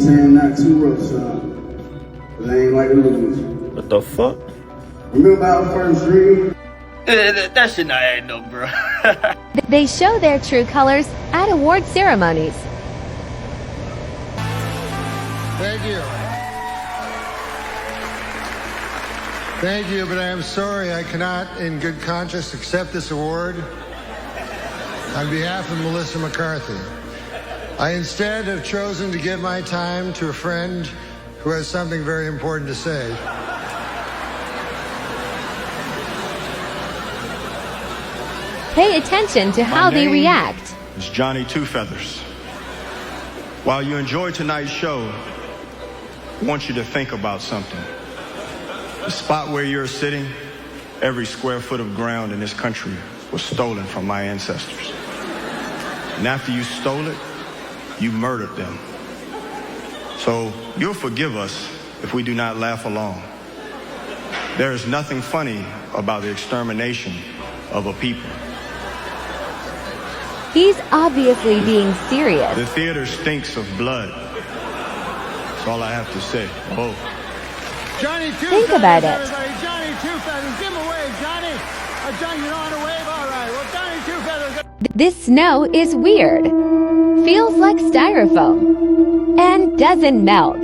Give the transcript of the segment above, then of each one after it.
saying not too rough, son. But I ain't like to lose. What the fuck? Remember our first dream? That shit not adding up, bro. They show their true colors at award ceremonies. Thank you. Thank you, but I am sorry I cannot, in good conscience, accept this award on behalf of Melissa McCarthy. I instead have chosen to give my time to a friend who has something very important to say. Pay attention to how they react. It's Johnny Two Feathers. While you enjoy tonight's show, I want you to think about something. The spot where you're sitting, every square foot of ground in this country was stolen from my ancestors. And after you stole it, you murdered them. So you'll forgive us if we do not laugh along. There is nothing funny about the extermination of a people. He's obviously being serious. The theater stinks of blood. That's all I have to say. Oh. Johnny Two Think Feathers, about it. everybody. Johnny Two Feathers. Give him a wave, Johnny. Johnny, you know how to wave? All right. Well, Johnny Two Feathers. This snow is weird. Feels like styrofoam. And doesn't melt.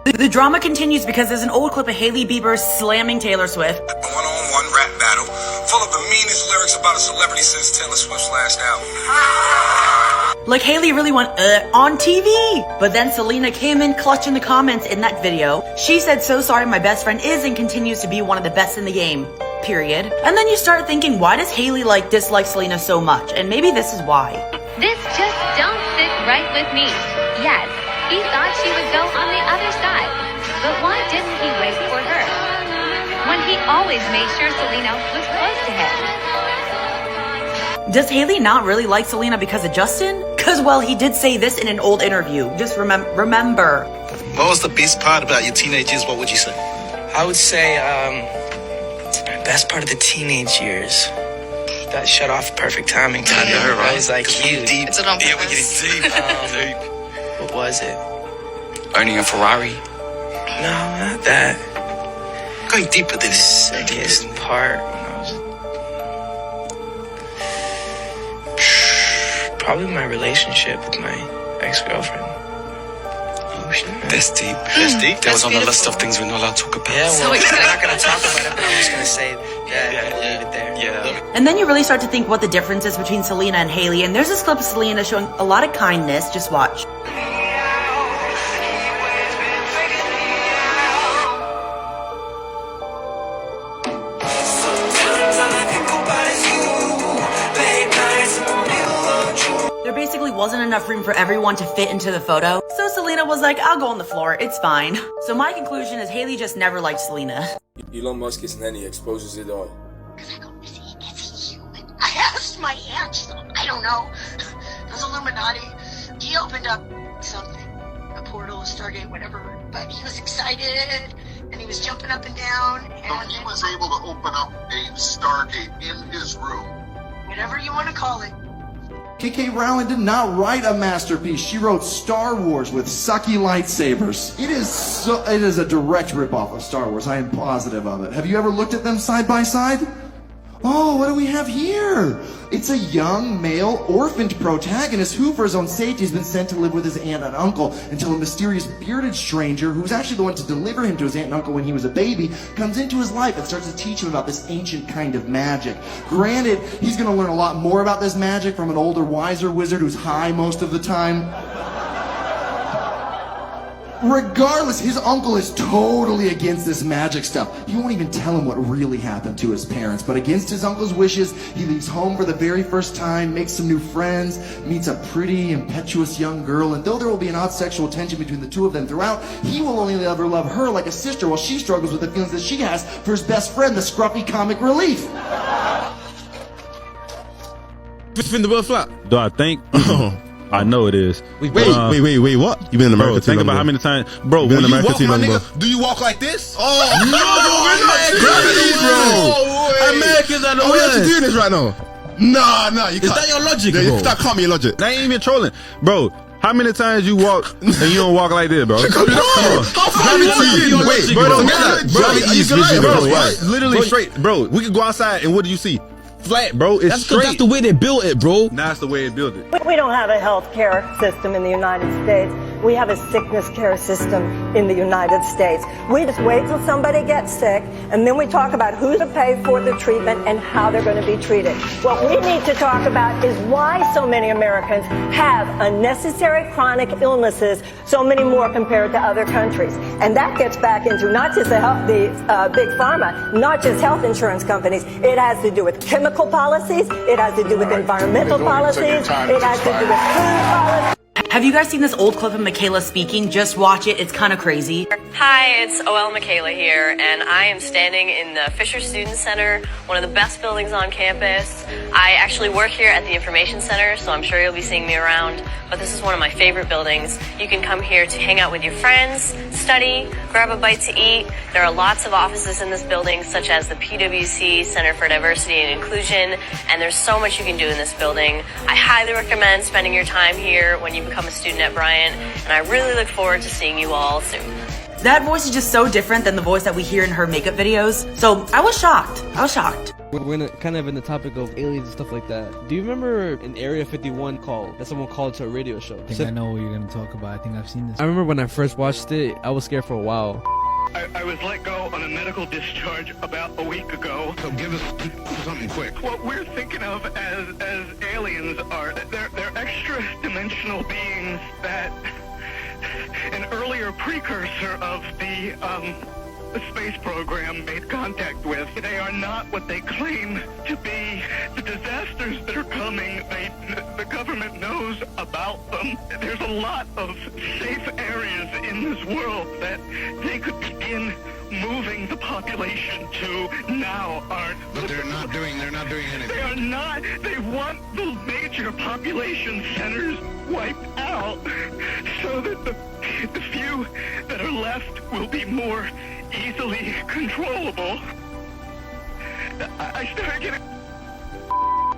The drama continues because there's an old clip of Hailey Bieber slamming Taylor Swift. A one-on-one rap battle full of the meanest lyrics about a celebrity since Taylor Swift's last album. Like Hailey really went on TV. But then Selena came in clutch in the comments in that video. She said, "So sorry, my best friend is and continues to be one of the best in the game. Period." And then you start thinking, why does Hailey dislike Selena so much? And maybe this is why. This just don't sit right with me. Yes, he thought she would go on the other side. But why didn't he wait for her? When he always made sure Selena was close to him. Does Hailey not really like Selena because of Justin? Because, well, he did say this in an old interview. Just remember. What was the best part about your teenage years? What would you say? I would say, best part of the teenage years. That shut off perfect timing. I know, right? I was like, huge. It's an yeah, we're getting deep. What was it? Owning a Ferrari? No, not that. Going deeper than this. Sickest part when I was... Probably my relationship with my ex-girlfriend. Oh, shit. That's deep. That's deep. That was on the list of things we're not allowed to talk about. Yeah, well, I'm not going to talk about it, but I'm just going to say that and leave it there. Yeah. And then you really start to think what the difference is between Selena and Hailey. And there's this clip of Selena showing a lot of kindness. Just watch. There basically wasn't enough room for everyone to fit into the photo. So Selena was like, I'll go on the floor, it's fine. So my conclusion is Hailey just never liked Selena. Elon Musk is nanny exposes it all. Because I go, is he human? I asked my aunt, she's like, I don't know. Those Illuminati. He opened up something, a portal, a Stargate, whatever. But he was excited, and he was jumping up and down. And he was able to open up a Stargate in his room. Whatever you want to call it. K.K. Rowling did not write a masterpiece. She wrote Star Wars with sucky lightsabers. It is a direct ripoff of Star Wars. I am positive of it. Have you ever looked at them side by side? Oh, what do we have here? It's a young, male, orphaned protagonist who, for his own safety, has been sent to live with his aunt and uncle until a mysterious bearded stranger, who's actually the one to deliver him to his aunt and uncle when he was a baby, comes into his life and starts to teach him about this ancient kind of magic. Granted, he's going to learn a lot more about this magic from an older, wiser wizard who's high most of the time. Regardless, his uncle is totally against this magic stuff. He won't even tell him what really happened to his parents, but against his uncle's wishes, he leaves home for the very first time, makes some new friends, meets a pretty, impetuous young girl, and though there will be an odd sexual tension between the two of them throughout, he will only ever love her like a sister while she struggles with the feelings that she has for his best friend, the scruffy comic relief. Vind de wel flat? Do I think? I know it is. Wait, what? You been in America too long? Think about how many times, bro. Been in America too long, bro. Do you walk like this? Oh no, Americans are the ones. We're doing this right now. Nah, you can't. Is that your logic, bro? That can't be your logic. That ain't even trolling, bro. How many times you walk and you don't walk like this, bro? Come on. Wait, bro, don't get that. Bro, literally straight, bro. We could go outside and what do you see? Flat, bro. It's straight. That's the way they built it, bro. That's the way it built it. We don't have a health care system in the United States. We have a sickness care system in the United States. We just wait till somebody gets sick, and then we talk about who to pay for the treatment and how they're going to be treated. What we need to talk about is why so many Americans have unnecessary chronic illnesses, so many more compared to other countries. And that gets back into not just the big pharma, not just health insurance companies. It has to do with chemical policies. It has to do with environmental policies. It has to do with food policies. Have you guys seen this old clip of Michaela speaking? Just watch it. It's kind of crazy. Hi, it's OL Michaela here, and I am standing in the Fisher Student Center, one of the best buildings on campus. I actually work here at the Information Center, so I'm sure you'll be seeing me around, but this is one of my favorite buildings. You can come here to hang out with your friends, study, grab a bite to eat. There are lots of offices in this building, such as the PwC Center for Diversity and Inclusion, and there's so much you can do in this building. I highly recommend spending your time here when you become a student at Bryant, and I really look forward to seeing you all soon. That voice is just so different than the voice that we hear in her makeup videos, so I was shocked. We're kind of in the topic of aliens and stuff like that. Do you remember an Area 51 call that someone called to a radio show? I think I know what you're going to talk about. I think I've seen this. I remember when I first watched it, I was scared for a while. I was let go on a medical discharge about a week ago. So give us something quick. What we're thinking of as aliens are they're extra dimensional beings that an earlier precursor of the space program made contact with. They are not what they claim to be. The disasters that are coming, the government knows about them. There's a lot of safe areas in this world that they could begin moving the population to now aren't. But they're not doing anything. They are not. They want the major population centers wiped out so that the few that are left will be more easily controllable. I started getting...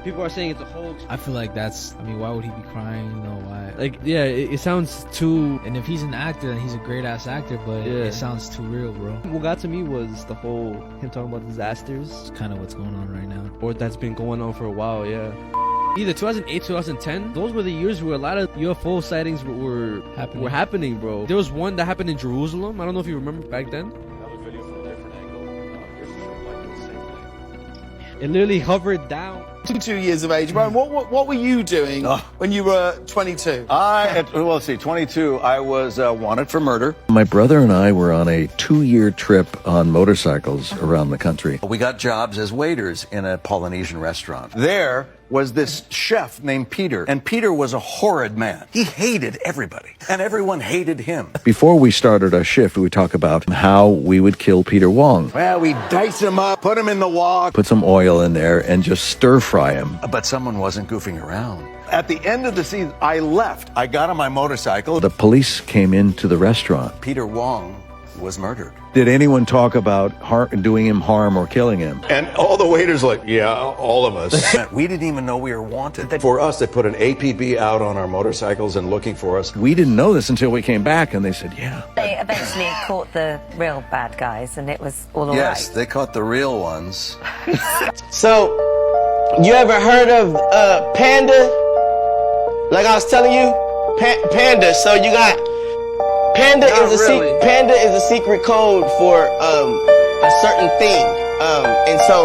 People are saying it's a hoax. I feel like that's, I mean, why would he be crying? You know, why? Like, yeah, it sounds too... And if he's an actor, then he's a great-ass actor, but it sounds too real, bro. What got to me was the whole, him talking about disasters. It's kind of what's going on right now. Or that's been going on for a while, yeah. Either 2008, 2010, those were the years where a lot of UFO sightings were happening, bro. There was one that happened in Jerusalem. I don't know if you remember back then. It literally hovered down. 22 years of age. Brian, what were you doing when you were 22? Let's see, 22, I was wanted for murder. My brother and I were on a 2-year trip on motorcycles around the country. We got jobs as waiters in a Polynesian restaurant. There was this chef named Peter, and Peter was a horrid man. He hated everybody, and everyone hated him. Before we started our shift, we would talk about how we would kill Peter Wong. Well, we dice him up, put him in the wok, put some oil in there, and just stir-fry him. But someone wasn't goofing around. At the end of the scene, I left. I got on my motorcycle. The police came into the restaurant. Peter Wong was murdered. Did anyone talk about doing him harm or killing him? And all the waiters like, yeah, all of us. We didn't even know we were wanted. For us, they put an APB out on our motorcycles and looking for us. We didn't know this until we came back, and they said, yeah. They eventually caught the real bad guys, and it was all right. Yes, they caught the real ones. So, you ever heard of Panda? Like I was telling you, Panda. So you got Panda is a secret code for a certain thing, and so.